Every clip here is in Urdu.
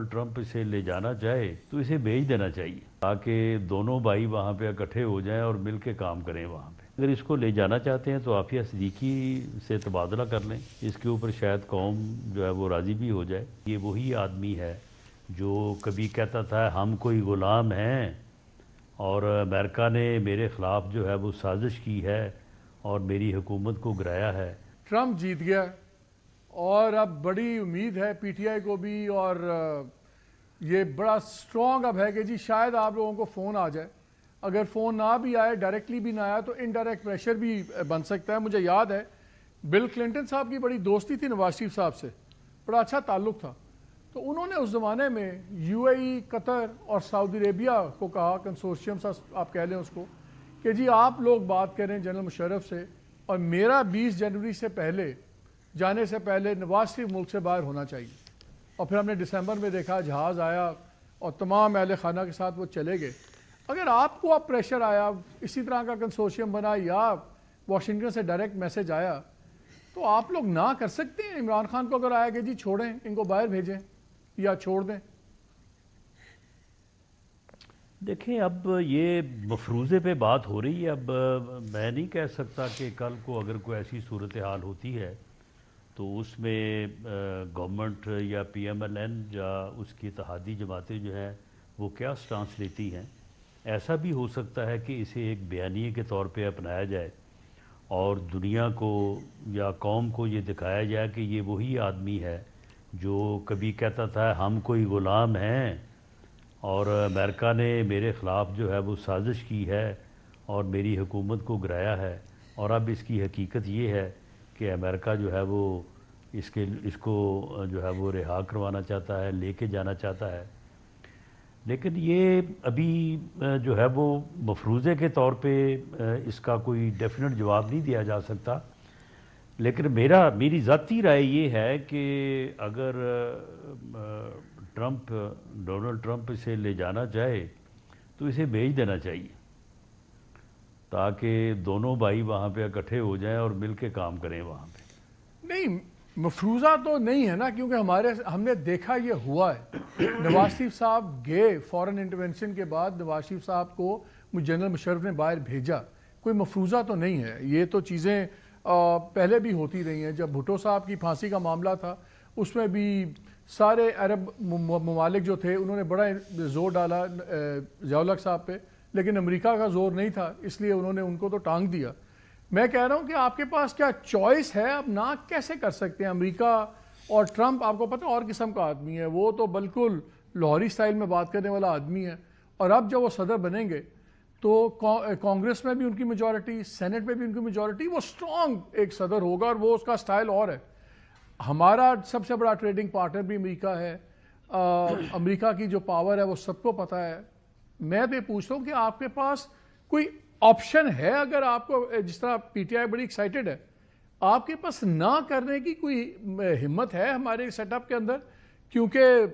ڈونلڈ ٹرمپ اسے لے جانا چاہے تو اسے بھیج دینا چاہیے تاکہ دونوں بھائی وہاں پہ اکٹھے ہو جائیں اور مل کے کام کریں وہاں پہ۔ اگر اس کو لے جانا چاہتے ہیں تو عافیہ صدیقی سے تبادلہ کر لیں، اس کے اوپر شاید قوم جو ہے وہ راضی بھی ہو جائے۔ یہ وہی آدمی ہے جو کبھی کہتا تھا ہم کوئی غلام ہیں اور امریکہ نے میرے خلاف جو ہے وہ سازش کی ہے اور میری حکومت کو گرایا ہے۔ ٹرمپ جیت گیا اور اب بڑی امید ہے پی ٹی آئی کو بھی، اور یہ بڑا سٹرونگ اب ہے کہ جی شاید آپ لوگوں کو فون آ جائے۔ اگر فون نہ بھی آئے، ڈائریکٹلی بھی نہ آیا، تو انڈائریکٹ پریشر بھی بن سکتا ہے۔ مجھے یاد ہے بل کلنٹن صاحب کی بڑی دوستی تھی نواز شریف صاحب سے، بڑا اچھا تعلق تھا، تو انہوں نے اس زمانے میں یو اے ای، قطر اور سعودی عربیہ کو کہا، کنسورشیم آپ کہہ لیں اس کو، کہ جی آپ لوگ بات کریں جنرل مشرف سے، اور میرا 20 جنوری سے پہلے جانے سے پہلے نواز شریف ملک سے باہر ہونا چاہیے۔ اور پھر ہم نے دسمبر میں دیکھا جہاز آیا اور تمام اہل خانہ کے ساتھ وہ چلے گئے۔ اگر آپ کو اب پریشر آیا، اسی طرح کا کنسورشیم بنا یا واشنگٹن سے ڈائریکٹ میسج آیا، تو آپ لوگ نہ کر سکتے ہیں؟ عمران خان کو اگر آیا کہ جی چھوڑیں، ان کو باہر بھیجیں یا چھوڑ دیں۔ دیکھیں اب یہ مفروضے پہ بات ہو رہی ہے، اب میں نہیں کہہ سکتا کہ کل کو اگر کوئی ایسی صورتحال ہوتی ہے تو اس میں گورنمنٹ یا پی ایم ایل این یا اس کی اتحادی جماعتیں جو ہیں وہ کیا سٹانس لیتی ہیں۔ ایسا بھی ہو سکتا ہے کہ اسے ایک بیانیے کے طور پہ اپنایا جائے اور دنیا کو یا قوم کو یہ دکھایا جائے کہ یہ وہی آدمی ہے جو کبھی کہتا تھا ہم کوئی غلام ہیں اور امریکہ نے میرے خلاف جو ہے وہ سازش کی ہے اور میری حکومت کو گرایا ہے، اور اب اس کی حقیقت یہ ہے کہ امریکہ جو ہے وہ اس کو جو ہے وہ رہا کروانا چاہتا ہے، لے کے جانا چاہتا ہے۔ لیکن یہ ابھی جو ہے وہ مفروضے کے طور پہ اس کا کوئی ڈیفینٹ جواب نہیں دیا جا سکتا، لیکن میری ذاتی رائے یہ ہے کہ اگر ڈونلڈ ٹرمپ اسے لے جانا چاہے تو اسے بھیج دینا چاہیے تاکہ دونوں بھائی وہاں پہ اکٹھے ہو جائیں اور مل کے کام کریں وہاں پہ۔ نہیں، مفروضہ تو نہیں ہے نا، کیونکہ ہم نے دیکھا یہ ہوا ہے۔ نواز شریف صاحب گئے فورن انٹرونشن کے بعد، نواز شریف صاحب کو جنرل مشرف نے باہر بھیجا، کوئی مفروضہ تو نہیں ہے۔ یہ تو چیزیں پہلے بھی ہوتی رہی ہیں۔ جب بھٹو صاحب کی پھانسی کا معاملہ تھا اس میں بھی سارے عرب ممالک جو تھے انہوں نے بڑا زور ڈالا ضیاء الحق صاحب پہ، لیکن امریکہ کا زور نہیں تھا، اس لیے انہوں نے ان کو تو ٹانگ دیا۔ میں کہہ رہا ہوں کہ آپ کے پاس کیا چوائس ہے؟ آپ نہ کیسے کر سکتے ہیں؟ امریکہ اور ٹرمپ آپ کو پتہ اور قسم کا آدمی ہے، وہ تو بالکل لاہوری سٹائل میں بات کرنے والا آدمی ہے، اور اب جب وہ صدر بنیں گے تو کانگریس میں بھی ان کی میجورٹی، سینٹ میں بھی ان کی میجورٹی، وہ سٹرونگ ایک صدر ہوگا، اور وہ اس کا سٹائل اور ہے۔ ہمارا سب سے بڑا ٹریڈنگ پارٹنر بھی امریکہ ہے، امریکہ کی جو پاور ہے وہ سب کو پتہ ہے۔ میں تو یہ پوچھتا ہوں کہ آپ کے پاس کوئی آپشن ہے؟ اگر آپ کو جس طرح پی ٹی آئی بڑی ایکسائٹڈ ہے، آپ کے پاس نہ کرنے کی کوئی ہمت ہے ہمارے سیٹ اپ کے اندر؟ کیونکہ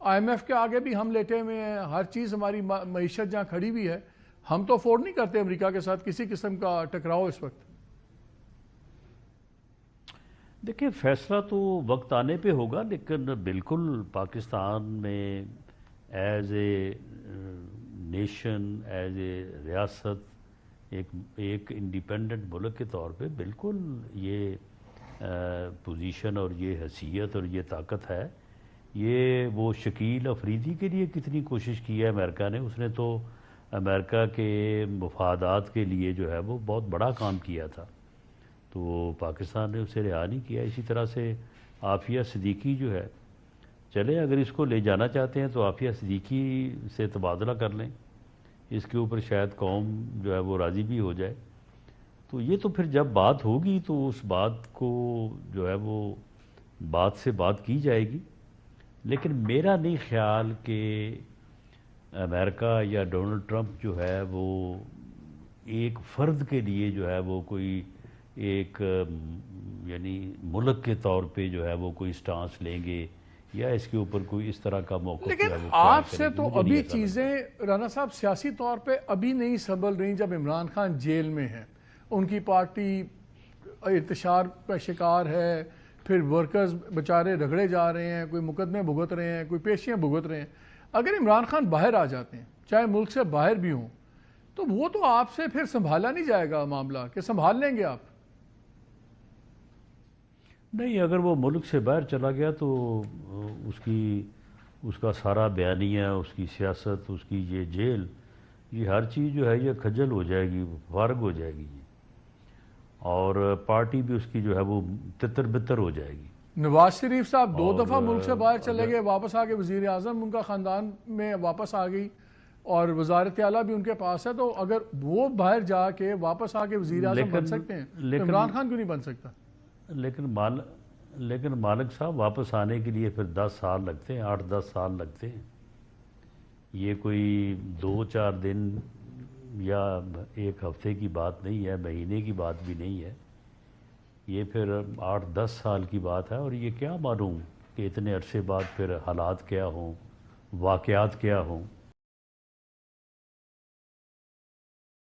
آئی ایم ایف کے آگے بھی ہم لیٹے ہوئے ہیں، ہر چیز ہماری معیشت جہاں کھڑی ہوئی ہے، ہم تو افورڈ نہیں کرتے امریکہ کے ساتھ کسی قسم کا ٹکراؤ اس وقت۔ دیکھیں فیصلہ تو وقت آنے پہ ہوگا، لیکن بالکل پاکستان میں as a nation, as a ریاست، ایک انڈیپینڈنٹ ملک کے طور پہ بالکل یہ پوزیشن اور یہ حیثیت اور یہ طاقت ہے۔ یہ وہ شکیل افریدی کے لیے کتنی کوشش کی ہے امریکہ نے، اس نے تو امریکہ کے مفادات کے لیے جو ہے وہ بہت بڑا کام کیا تھا، تو پاکستان نے اسے رہا نہیں کیا۔ اسی طرح سے عافیہ صدیقی جو ہے، چلے اگر اس کو لے جانا چاہتے ہیں تو عافیہ صدیقی سے تبادلہ کر لیں، اس کے اوپر شاید قوم جو ہے وہ راضی بھی ہو جائے۔ تو یہ تو پھر جب بات ہوگی تو اس بات کو جو ہے وہ بات سے بات کی جائے گی، لیکن میرا نہیں خیال کہ امریکہ یا ڈونلڈ ٹرمپ جو ہے وہ ایک فرد کے لیے جو ہے وہ کوئی ایک یعنی ملک کے طور پہ جو ہے وہ کوئی سٹانس لیں گے یا اس کے اوپر کوئی اس طرح کا موقف لیکن جو ہے وہ آپ سے تو ابھی چیزیں رانا صاحب سیاسی طور پہ ابھی نہیں سنبھل رہی، جب عمران خان جیل میں ہیں، ان کی پارٹی انتشار کا شکار ہے، پھر ورکرز بیچارے رگڑے جا رہے ہیں، کوئی مقدمے بھگت رہے ہیں، کوئی پیشیاں بھگت رہے ہیں. اگر عمران خان باہر آ جاتے ہیں، چاہے ملک سے باہر بھی ہوں، تو وہ تو آپ سے پھر سنبھالا نہیں جائے گا معاملہ کہ سنبھال لیں گے آپ. نہیں، اگر وہ ملک سے باہر چلا گیا تو اس کا سارا بیانیہ، اس کی سیاست، اس کی یہ جیل، یہ ہر چیز جو ہے یہ کھجل ہو جائے گی، فارغ ہو جائے گی، اور پارٹی بھی اس کی جو ہے وہ تتر بتر ہو جائے گی. نواز شریف صاحب 2 اور دفعہ ملک سے باہر چلے گئے، واپس آ کے وزیر اعظم ان کا خاندان میں واپس آ گئی اور وزارت اعلیٰ بھی ان کے پاس ہے. تو اگر وہ باہر جا کے واپس آ کے وزیر اعظم بن سکتے ہیں تو عمران خان کیوں نہیں بن سکتا؟ لیکن مالک صاحب واپس آنے کے لیے پھر 10 سال لگتے ہیں، 8-10 سال لگتے ہیں. یہ کوئی 2-4 دن یا 1 ہفتے کی بات نہیں ہے، مہینے کی بات بھی نہیں ہے. یہ پھر 8-10 سال کی بات ہے، اور یہ کیا معلوم کہ اتنے عرصے بعد پھر حالات کیا ہوں، واقعات کیا ہوں.